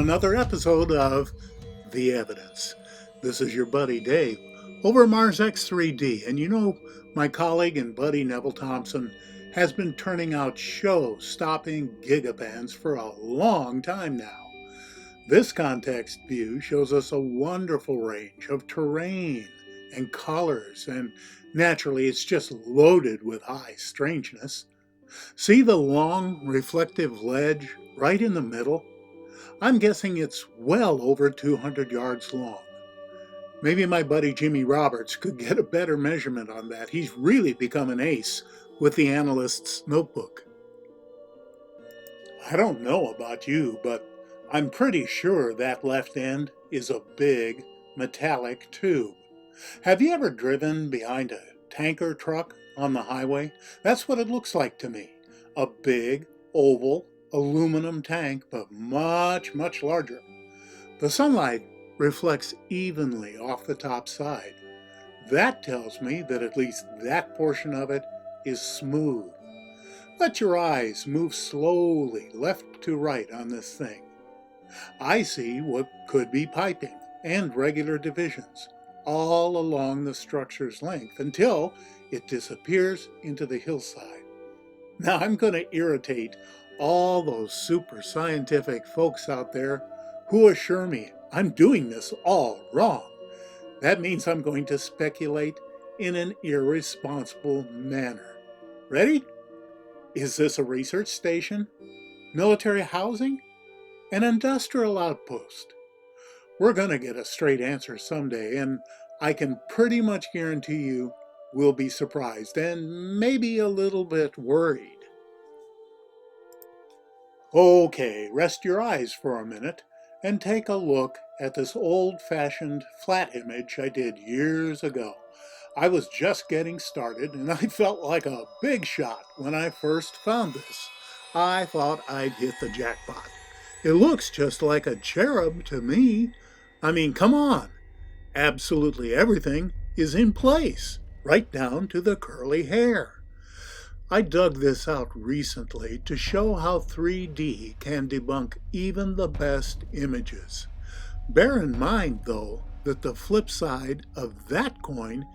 another episode of The Evidence. This is your buddy Dave over at Mars X3D, and you know my colleague and buddy Neville Thompson has been turning out show-stopping gigabands for a long time now. This context view shows us a wonderful range of terrain and colors, and naturally it's just loaded with high strangeness. See the long reflective ledge right in the middle? I'm guessing it's well over 200 yards long. Maybe my buddy Jimmy Roberts could get a better measurement on that. He's really become an ace with the analyst's notebook. I don't know about you, but I'm pretty sure that left end is a big metallic tube. Have you ever driven behind a tanker truck on the highway? That's what it looks like to me. A big, oval, aluminum tank, but much, much larger. The sunlight reflects evenly off the top side. That tells me that at least that portion of it is smooth. Let your eyes move slowly left to right on this thing. I see what could be piping and regular divisions all along the structure's length until it disappears into the hillside. Now I'm going to irritate all those super scientific folks out there who assure me I'm doing this all wrong. That means I'm going to speculate in an irresponsible manner. Ready? Is this a research station? Military housing? An industrial outpost? We're going to get a straight answer someday, and I can pretty much guarantee you we'll be surprised and maybe a little bit worried. Okay, rest your eyes for a minute and take a look at this old-fashioned flat image I did years ago. I was just getting started and I felt like a big shot when I first found this. I thought I'd hit the jackpot. It looks just like a cherub to me. I mean, come on. Absolutely everything is in place, right down to the curly hair. I dug this out recently to show how 3D can debunk even the best images. Bear in mind, though, that the flip side of that coin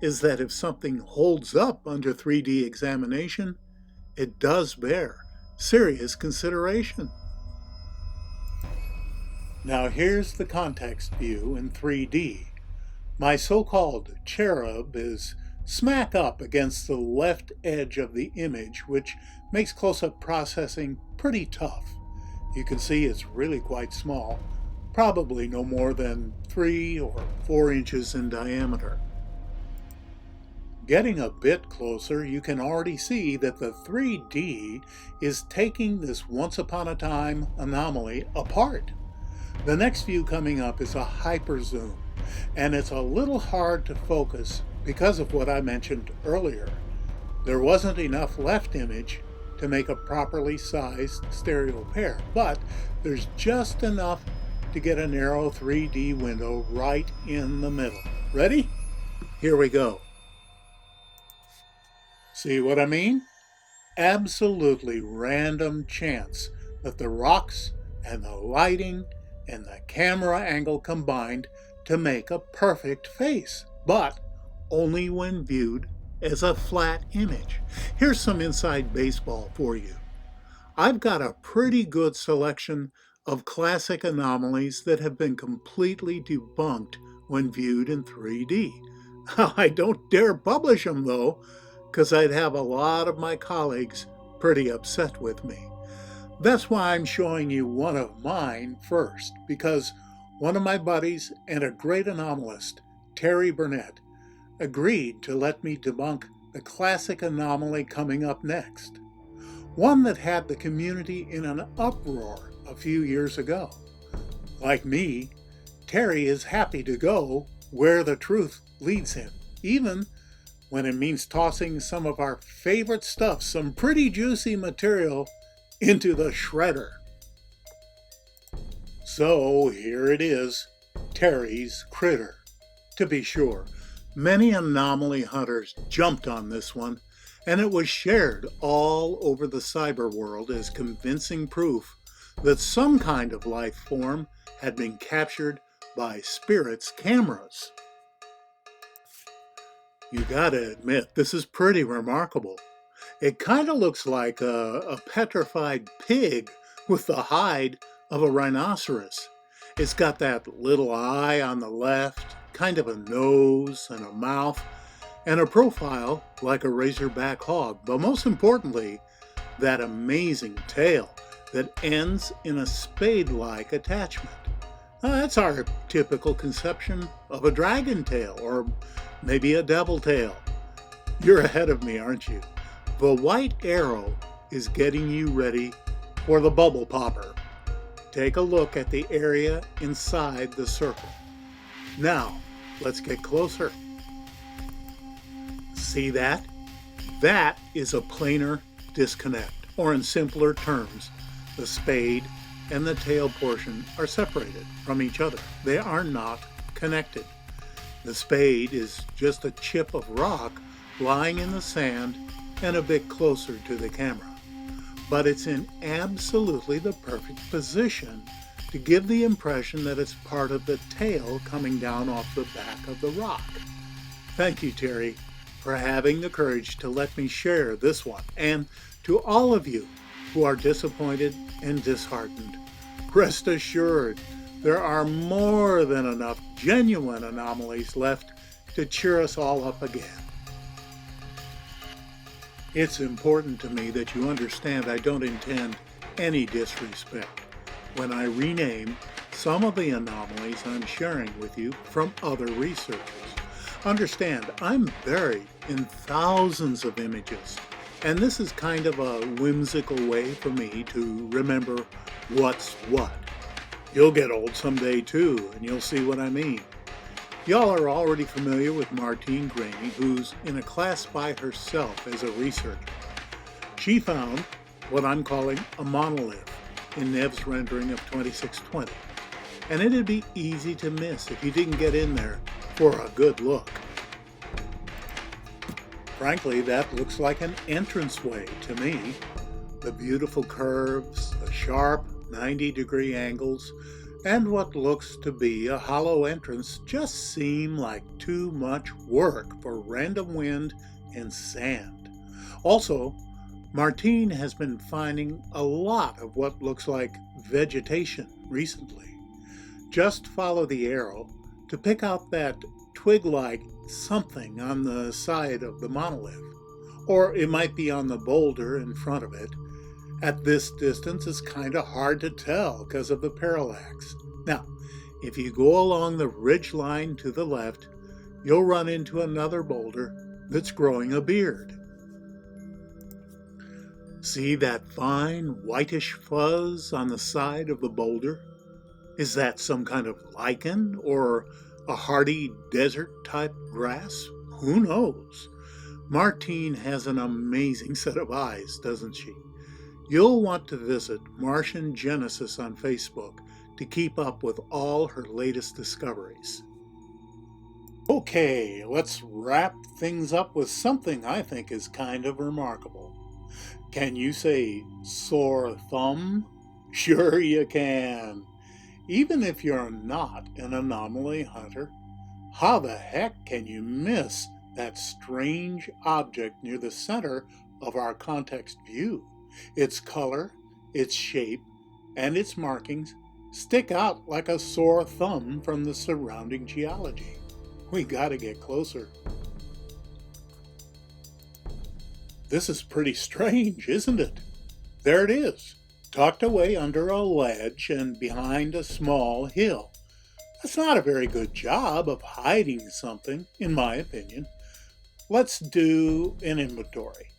is that if something holds up under 3D examination, it does bear serious consideration. Now here's the context view in 3D. My so-called cherub is smack up against the left edge of the image, which makes close-up processing pretty tough. You can see it's really quite small, probably no more than 3 or 4 inches in diameter. Getting a bit closer, you can already see that the 3D is taking this once-upon-a-time anomaly apart. The next view coming up is a hyper zoom, and it's a little hard to focus because of what I mentioned earlier. There wasn't enough left image to make a properly sized stereo pair, but there's just enough to get a narrow 3D window right in the middle. Ready? Here we go. See what I mean? Absolutely random chance that the rocks and the lighting and the camera angle combined to make a perfect face, but only when viewed as a flat image. Here's some inside baseball for you. I've got a pretty good selection of classic anomalies that have been completely debunked when viewed in 3D. I don't dare publish them though, because I'd have a lot of my colleagues pretty upset with me. That's why I'm showing you one of mine first, because one of my buddies and a great anomalist, Terry Burnett, agreed to let me debunk the classic anomaly coming up next. One that had the community in an uproar a few years ago. Like me, Terry is happy to go where the truth leads him, even when it means tossing some of our favorite stuff, some pretty juicy material, into the shredder. So here it is, Terry's critter. To be sure, many anomaly hunters jumped on this one, and it was shared all over the cyber world as convincing proof that some kind of life form had been captured by Spirit's cameras. You gotta admit, this is pretty remarkable. It kind of looks like a petrified pig with the hide of a rhinoceros. It's got that little eye on the left, kind of a nose and a mouth, and a profile like a razorback hog. But most importantly, that amazing tail that ends in a spade-like attachment. That's our typical conception of a dragon tail, or maybe a devil tail. You're ahead of me, aren't you? The white arrow is getting you ready for the bubble popper. Take a look at the area inside the circle. Now, let's get closer. See that? That is a planar disconnect, or in simpler terms, the spade and the tail portion are separated from each other. They are not connected. The spade is just a chip of rock lying in the sand and a bit closer to the camera. But it's in absolutely the perfect position to give the impression that it's part of the tail coming down off the back of the rock. Thank you, Terry, for having the courage to let me share this one. And to all of you who are disappointed and disheartened, rest assured there are more than enough genuine anomalies left to cheer us all up again. It's important to me that you understand I don't intend any disrespect when I rename some of the anomalies I'm sharing with you from other researchers. Understand, I'm buried in thousands of images, and this is kind of a whimsical way for me to remember what's what. You'll get old someday too, and you'll see what I mean. Y'all are already familiar with Martine Graney, who's in a class by herself as a researcher. She found what I'm calling a monolith in Nev's rendering of 2620, and it'd be easy to miss if you didn't get in there for a good look. Frankly, that looks like an entranceway to me. The beautiful curves, the sharp 90-degree angles, and what looks to be a hollow entrance just seem like too much work for random wind and sand. Also, Martine has been finding a lot of what looks like vegetation recently. Just follow the arrow to pick out that twig-like something on the side of the monolith, or it might be on the boulder in front of it. At this distance, it's kind of hard to tell because of the parallax. Now, if you go along the ridge line to the left, you'll run into another boulder that's growing a beard. See that fine whitish fuzz on the side of the boulder? Is that some kind of lichen or a hardy desert-type grass? Who knows? Martine has an amazing set of eyes, doesn't she? You'll want to visit Martian Genesis on Facebook to keep up with all her latest discoveries. Okay, let's wrap things up with something I think is kind of remarkable. Can you say sore thumb? Sure you can. Even if you're not an anomaly hunter, how the heck can you miss that strange object near the center of our context view? Its color, its shape, and its markings stick out like a sore thumb from the surrounding geology. We gotta get closer. This is pretty strange, isn't it? There it is, tucked away under a ledge and behind a small hill. That's not a very good job of hiding something, in my opinion. Let's do an inventory.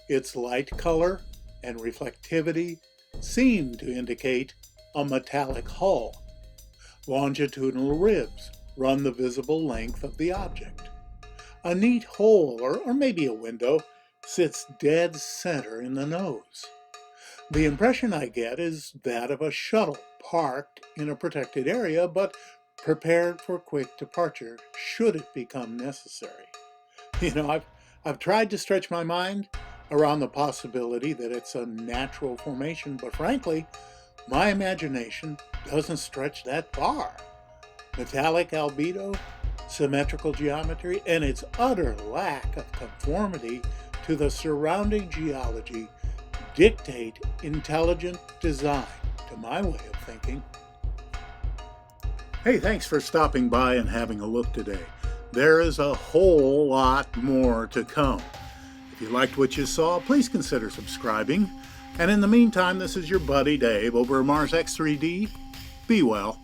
Its light color and reflectivity seem to indicate a metallic hull. Longitudinal ribs run the visible length of the object. A neat hole, or maybe a window, sits dead center in the nose. The impression I get is that of a shuttle parked in a protected area, but prepared for quick departure should it become necessary. I've tried to stretch my mind around the possibility that it's a natural formation, but frankly, My imagination doesn't stretch that far. Metallic albedo, symmetrical geometry, and its utter lack of conformity to the surrounding geology dictate intelligent design, to my way of thinking. Hey, thanks for stopping by and having a look today. There is a whole lot more to come. If you liked what you saw, please consider subscribing. And in the meantime, this is your buddy Dave over at Mars X3D. Be well.